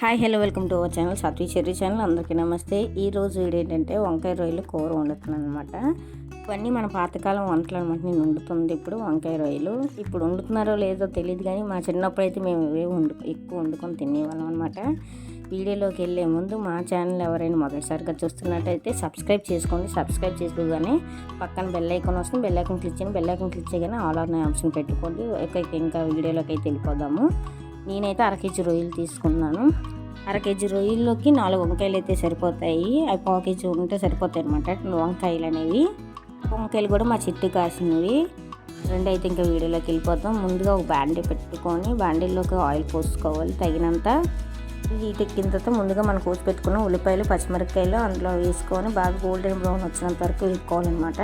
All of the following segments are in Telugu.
Hi hello welcome to our channel Satvik Cherry channel. అందరికీ నమస్తే. ఈరోజు వీడియో ఏంటంటే వంకాయ రొయ్యలు కూర వండుతున్నాను అనమాట. ఇవన్నీ మన పాతకాలం వంటలు అనమాట. నేను వండుతుంది ఇప్పుడు వంకాయ రొయ్యలు. ఇప్పుడు వండుతున్నారో లేదో తెలియదు, కానీ మా చిన్నప్పుడు అయితే మేము ఇవే ఎక్కువ వండుకొని తినేవాళ్ళం అనమాట. వీడియోలోకి వెళ్ళే ముందు మా ఛానల్ ఎవరైనా మొదటిసారిగా చూస్తున్నట్టయితే సబ్స్క్రైబ్ చేసుకోండి. సబ్స్క్రైబ్ చేసుకోగానే పక్కన బెల్ ఐకాన్ వస్తుంది. బెల్ ఐకాన్ క్లిక్ చేయండి. బెల్ ఐకాన్ క్లిక్ చేయగానే ఆల్ అనే ఆప్షన్ పెట్టుకోండి. ఇంకా వీడియోలోకి అయితే వెళ్ళిపోదాము. నేనైతే 1 కేజీ రొయ్యలు తీసుకున్నాను. 1 కేజీ రొయ్యల్లోకి 4 వంకాయలు అయితే సరిపోతాయి. అవి 1/4 కేజీ ఉంటే సరిపోతాయి అనమాట వంకాయలు అనేవి. వంకాయలు కూడా మా చెట్టు కాసినవి. రెండు అయితే ఇంకా వీడియోలోకి వెళ్ళిపోతాం. ముందుగా ఒక బాండీ పెట్టుకొని బాండీలోకి ఆయిల్ పోసుకోవాలి తగినంత. హీట్ ఎక్కిన తర్వాత ముందుగా మనం కోసి పెట్టుకున్న ఉల్లిపాయలు పచ్చిమిరపకాయలు అందులో వేసుకొని బాగా గోల్డెన్ బ్రౌన్ వచ్చినంత వరకు వేసుకోవాలన్నమాట.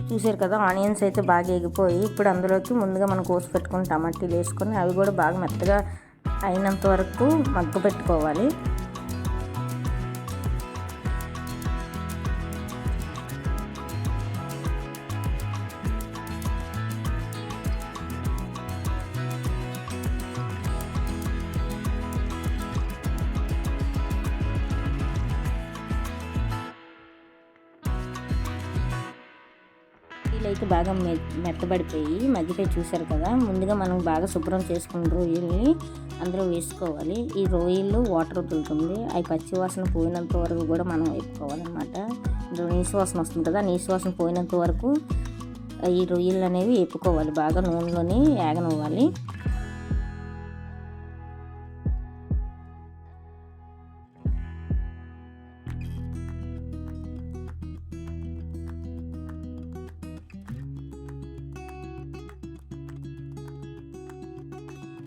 చూసారు కదా, ఆనియన్స్ అయితే బాగా ఎగిపోయి ఇప్పుడు అందులోకి ముందుగా మనం కోసి పెట్టుకుని టమాటీలు వేసుకొని అవి కూడా బాగా మెత్తగా అయినంత వరకు మగ్గ పెట్టుకోవాలి. అయితే బాగా మెత్తబడిపోయి మగ్గిపోయి చూసారు కదా. ముందుగా మనం బాగా శుభ్రం చేసుకున్న రొయ్యల్ని అందులో వేసుకోవాలి. ఈ రొయ్యలు వాటర్ వదులుతుంది, అవి పచ్చి వాసన పోయినంత వరకు కూడా మనం వేపుకోవాలన్నమాట. ఇందులో నీసు వాసన వస్తుంది కదా, నీసు వాసన పోయినంత వరకు ఈ రొయ్యలు అనేవి వేపుకోవాలి. బాగా నూనెలోనే యాగనివ్వాలి.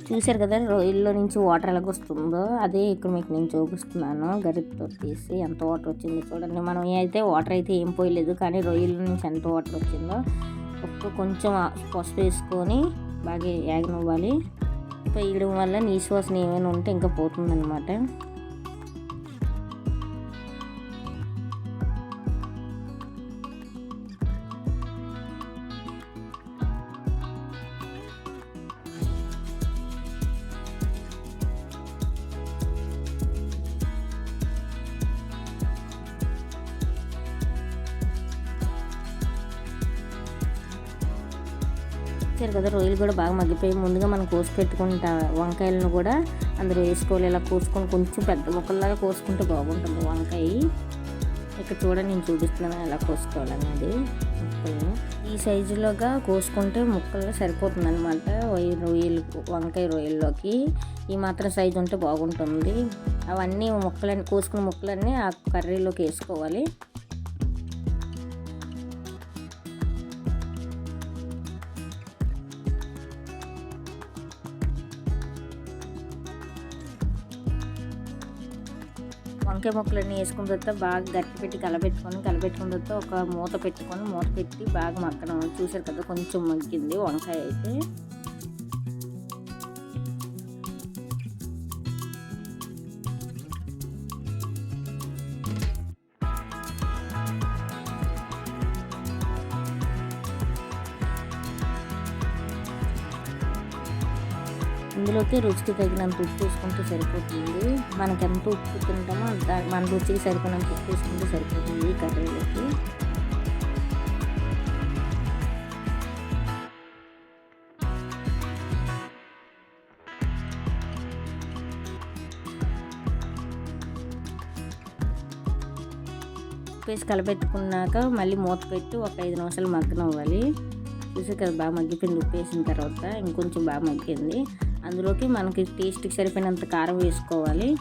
చూసారు కదా రొయ్యల్లో నుంచి వాటర్ ఎలాగ వస్తుందో, అదే ఇక్కడ మీకు నేను చూపిస్తున్నాను. గరిటతో తీసి ఎంత వాటర్ వచ్చిందో చూడండి. మనం అయితే వాటర్ అయితే ఏం పోయలేదు, కానీ రొయ్యల నుంచి ఎంత వాటర్ వచ్చిందో కొంచెం పసుపు వేసుకొని బాగా యాగనివ్వాలి. వేయడం వల్ల నీసు వాసన ఏమైనా ఉంటే ఇంకా పోతుందన్నమాట. చూసారు కదా రొయ్యలు కూడా బాగా మగ్గిపోయి ముందుగా మనం కోసి పెట్టుకుంటా వంకాయలను కూడా అందులో వేసుకోవాలి. ఇలా కోసుకొని కొంచెం పెద్ద ముక్కల్లాగా కోసుకుంటే బాగుంటుంది వంకాయ. ఇక్కడ చూడండి నేను చూపిస్తున్నాను ఎలా కోసుకోవాలనేది. ముక్కలను ఈ సైజులోగా కోసుకుంటే ముక్కలు సరిపోతుంది అనమాట. వంకాయ రొయ్యల్లోకి ఈ మాత్రం సైజు ఉంటే బాగుంటుంది. అవన్నీ కోసుకున్న ముక్కలన్నీ ఆ కర్రీలోకి వేసుకోవాలి. వంకాయ ముక్కలన్నీ వేసుకున్న తర్వాత బాగా గట్టి పెట్టి కలపెట్టుకున్న తర్వాత ఒక మూత పెట్టి బాగా మగ్గడం. చూసారు కదా కొంచెం మగ్గింది వంకాయ అయితే. ఇందులోకి రుచికి తగినంత ఉప్పు వేసుకుంటే సరిపోతుంది. మనకి ఎంత ఉప్పు తింటామో మన రుచికి సరిపోయినంత ఉప్పు వేసుకుంటే సరిపోతుంది ఈ కర్రీలోకి. ఉప్పు వేసి కలపెట్టుకున్నాక మళ్ళీ మూత పెట్టి ఒక 5 నిమిషాలు మగ్గనివ్వాలి. చూసి కదా బాగా మగ్గిపోయింది. ఉప్పు వేసిన తర్వాత ఇంకొంచెం బాగా మగ్గింది. అందులోకి మనకి టేస్ట్కి సరిపోయినంత కారం వేసుకోవాలి.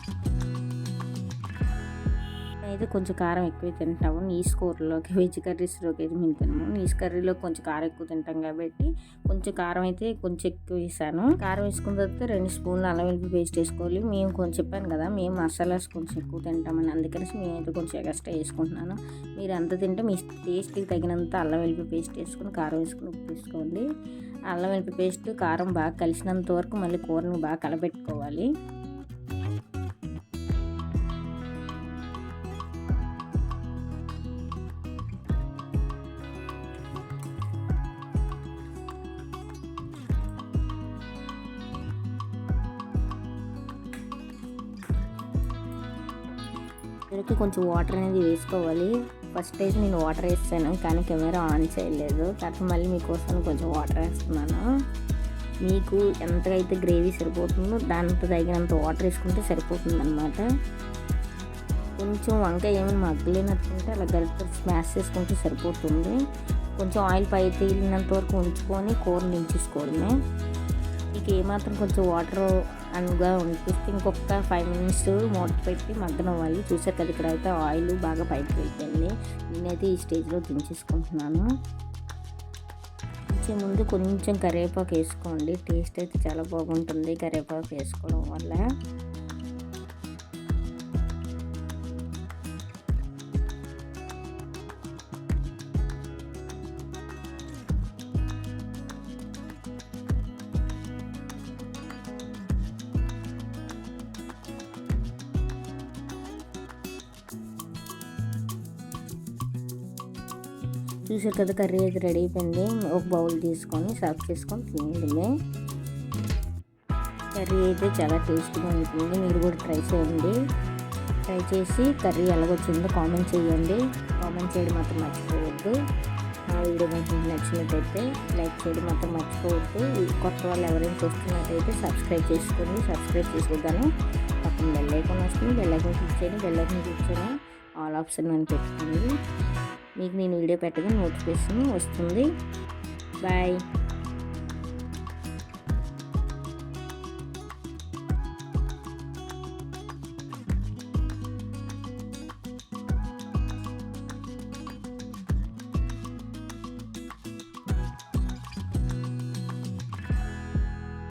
అయితే కొంచెం కారం ఎక్కువ తింటాము నీస్ కూరలోకి, వెజ్ కర్రీస్లోకి అయితే మేము తినము. నీస్ కర్రీలో కొంచెం కారం ఎక్కువ తింటాం కాబట్టి కొంచెం కారం అయితే కొంచెం ఎక్కువ వేసాను. కారం వేసుకున్న తర్వాత 2 స్పూన్లు అల్లం వెల్లుల్లి పేస్ట్ వేసుకోవాలి. మేము కొంచెం చెప్పాను కదా, మేము మసాలాస్ కొంచెం ఎక్కువ తింటామని, అందుకని మేమైతే కొంచెం ఎక్స్ట్రా వేసుకుంటున్నాను. మీరు ఎంత తింటే మీ టేస్ట్కి తగినంత అల్లం వెల్లుల్లి పేస్ట్ వేసుకుని, కారం వేసుకుని ఉప్పు వేసుకోండి. అల్లం వెల్లుల్లి పేస్ట్ కారం బాగా కలిసినంత వరకు మళ్ళీ కూరని బాగా కలపెట్టుకోవాలి. దీనికి కొంచెం వాటర్ అనేది వేసుకోవాలి. ఫస్ట్ అయితే నేను వాటర్ వేస్తాను కానీ కెమెరా ఆన్ చేయలేదు. తర్వాత మళ్ళీ మీకోసం కొంచెం వాటర్ వేస్తున్నాను. మీకు ఎంతైతే గ్రేవీ సరిపోతుందో దాంతో తగినంత వాటర్ వేసుకుంటే సరిపోతుంది అన్నమాట. కొంచెం వంకాయ ఏమైనా మగ్గలేనట్టుంటే అలా గరిటెతో స్మాష్ చేసుకుంటే సరిపోతుంది. కొంచెం ఆయిల్ పై తేలినంత వరకు ఉంచుకొని కూర దించేసుకోవడమే. మీకు ఏమాత్రం కొంచెం వాటర్ అనుగా అనిపిస్తే ఇంకొక 5 మినిట్స్ మూత పెట్టి మగ్గనవ్వాలి. చూసారు కదా, ఇక్కడ అయితే ఆయిల్ బాగా పైకి వెళ్ళిపోయింది. నేనైతే ఈ స్టేజ్లో దించేసుకుంటున్నాను. దించే ముందు కొంచెం కరివేపాకు వేసుకోండి. టేస్ట్ అయితే చాలా బాగుంటుంది కరివేపాకు వేసుకోవడం వల్ల. చూసారు కదా, కర్రీ అయితే రెడీ అయిపోయింది. ఒక బౌల్ తీసుకొని సర్వ్ చేసుకొని తినేయడమే. కర్రీ అయితే చాలా టేస్టీగా ఉంటుంది. మీరు కూడా ట్రై చేయండి. ట్రై చేసి కర్రీ ఎలాగొచ్చిందో కామెంట్ చేయండి. కామెంట్ చేయడం మాత్రం మర్చిపోవద్దు. ఆ వీడియో మీకు నచ్చినట్టయితే లైక్ చేయడం మాత్రం మర్చిపోవద్దు. కొత్త వాళ్ళు ఎవరైనా చూస్తున్నట్టయితే సబ్స్క్రైబ్ చేసుకోండి. సబ్స్క్రైబ్ చేసుకోగానే పక్కన బెల్ ఐకాన్ వస్తుంది. బెల్ ఐకాన్ క్లిక్ చేయండి. బెల్ ఐకాన్ క్లిక్ చేయడం ఆల్ ఆప్షన్ అని పెట్టుకోండి. మీకు నేను వీడియో పెట్టగా నోటిఫికేషన్ వస్తుంది. బాయ్.